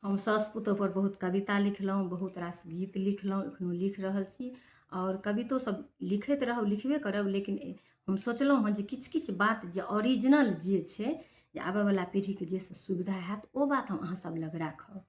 हम सास पुतोह पर बहुत कविता लिखलहुँ, बहुत रास गीत लिखलहुँ, एखनो लिख रहल छी और कवितो सब लिखैत रहब, लिखबे करब। लेकिन हम सोचलहुँ हँ जे किछु किछु बात जे ओरिजिनल जे छै, जे आबयवला पीढ़ीके जाहिसँ सुविधा हैत ओ बात हम अहाँ सब लग राखब।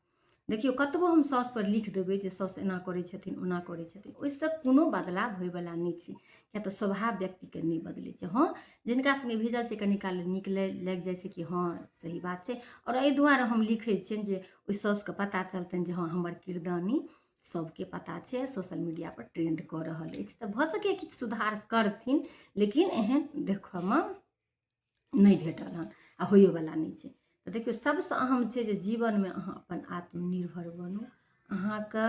देखियौ कतबो हम साउस पर लिख देबै जे साउस एना करै छथिन, ओना करै छथिन, ओहिसँ कोनो बदलाव होइवला नहि छै। किएक तऽ स्वभाव व्यक्तिके नहि बदलै छै। हाँ, जिनका सङ्गे भेजल छै कनी काल नीक लागि जाइ छै कि हाँ सही बात छै, आओर एहि दुआरे हम लिखै छियनि जे ओहि साउसके पता चलतनि जे हाँ हमर किरदानी सबके पता छै, सोशल मीडियापर ट्रेंड कऽ रहल अछि। तऽ भऽ सकैए किछु सुधार करथिन, लेकिन एहन देखऽमे नहि भेटल हन आ होइयोवला नहि छै। तऽ देखियौ सबसँ अहम छै जे जीवनमे अहाँ अपन आत्मनिर्भर बनू। अहाँके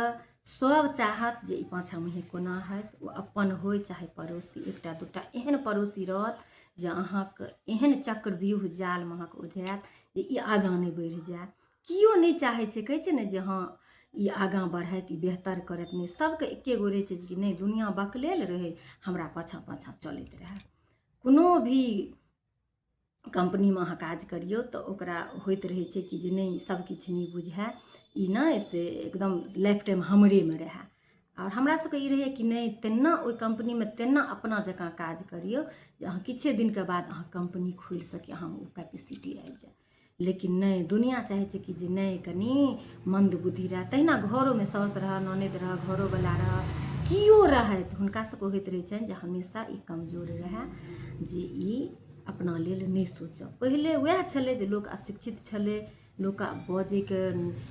सब चाहत जे ई पाछाँ मुँहे कोना हैत, ओ अपन होइ चाहे पड़ोसी, एकटा दूटा एहन पड़ोसी रहत जे अहाँके एहन चक्रव्यूह जालमे अहाँके ओझायत जे ई आगाँ नहि बढ़ि जाय। केओ नहि चाहै छै, कहै छै ने जे हाँ ई आगाँ बढ़त, ई बेहतर करत, नहि सबके एके गो रहै छै कि नहि दुनिया बकलेल रहै, हमरा पाछाँ पाछाँ चलैत रहै। कोनो भी कंपनीमे अहाँ काज करियौ तऽ ओकरा होइत रहै छै कि जे नहि सबकिछु नहि बुझै, ई नहि से एकदम लाइफ टाइम हमरेमे रहै। आओर हमरा सबके ई रहै कि नहि तेना ओहि कंपनीमे तेना अपना जकाँ काज करियौ जे अहाँ किछे दिनके बाद अहाँ कंपनी खोलि सकी, अहाँ ओ कैपेसिटी आबि जाय। लेकिन नहि, दुनिया चाहै छै कि जे नहि कनि मंद बुद्धि रहै। तहिना घरोमे साउस रहै, ननद रहै, घरोवला रहै, केओ रहै तऽ हुनका सबके होइत रहै छनि जे हमेशा ई कमजोर रहै, जे ई अपना लेल नहि सोचब। पहिले वएह छलै जे लोक अशिक्षित छलै, लोकके बजैके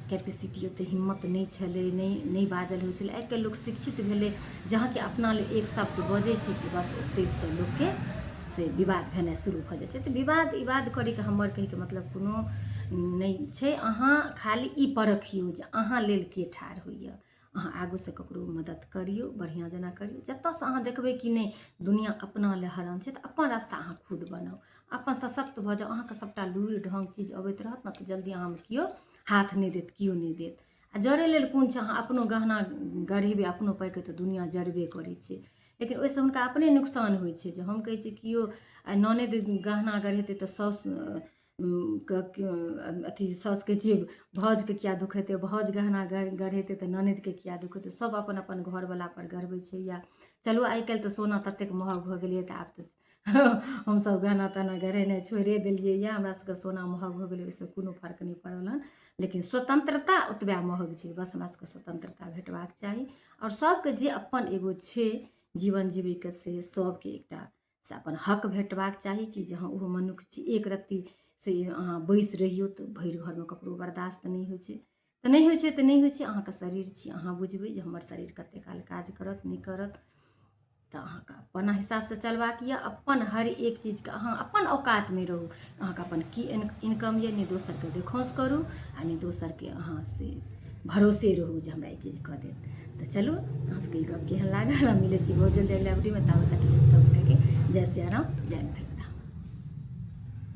कैपेसिटी ओतेक हिम्मत नहि छलै, नहि बाजल होइ छलै। आइकाल्हि लोक शिक्षित भेलै, जहाँ कि अपना लेल एक शब्द बजै छै कि बस ओतेकसँ लोकके से विवाद भेनाइ शुरू भऽ जाइ छै। तऽ विवाद इवाद करैके हमर कहैके मतलब कोनो नहि छै। अहाँ खाली ई परखियौ जे अहाँ लेल के ठाढ़ होइए, अहाँ आगूसँ ककरो मदद करियौ, बढ़िआँ जेना करियौ। जतऽसँ अहाँ देखबै कि नहि दुनिया अपना लए हरान छै, तऽ अपन रास्ता अहाँ खुद बनाउ, अपन सशक्त भऽ जाउ। अहाँके सबटा लुरि ढङ्ग चीज अबैत रहत ने तऽ जल्दी अहाँमे केओ हाथ नहि देत, केओ नहि देत। आ जरै लेल कोन छै, अहाँ अपनो गहना गढ़ेबै, अपनो पाइके तऽ दुनिया जरबे करै छै। लेकिन ओहिसँ हुनका अपने नुकसान होइ छै। जे हम कहै छी केओ ननद गहना गढ़ेतै तऽ साउस अथी साउसके जे भाउजके किया दुख हेतै, भाउज गहना गढ़ेतै तऽ ननदके किया दुख हेतै। सब अपन अपन घरवलापर गढ़बै छै। या चलू आइ काल्हि तऽ सोना ततेक महग भऽ गेलै तऽ आब तऽ हमसब गहना तहना गढ़ेनाइ छोड़िए देलिए यऽ, हमरा सबके सोना महग भऽ गेलै, ओहिसँ कोनो फर्क नहि पड़ल हन। लेकिन स्वतंत्रता ओतबे महग छै, बस हमरा सबके स्वतंत्रता भेटबाक चाही। आओर सबके जे अपन एगो छै जीवन जीवैके से सबके एकटा से अपन हक भेटबाक चाही कि जे हाँ ओहो मनुष्य छी। एक रत्ती से अहाँ बैसि रहियौ तऽ भरि घरमे ककरो बर्दाश्त नहि होइ छै, तऽ नहि होइ छै तऽ नहि होइ छै। अहाँके शरीर छी, अहाँ बुझबै जे हमर शरीर कतेक काल काज करत नहि करत। तऽ अहाँके अपन हिसाबसँ चलबाक यऽ, अपन हर एक चीजके अहाँ अपन औकातमे रहू। अहाँके अपन की इनकम यऽ, नहि दोसरके देखौंस करू आ नहि दोसरके अहाँ से भरोसे रहू जे हमरा ई चीज कऽ देत। तऽ चलू अहाँ सबके ई गप केहन लागल, हम मिलै छी बहुत जल्दी अगला वीडियोमे। ताबत तक सब गोटाके जय सिया राम, जय मिथिला।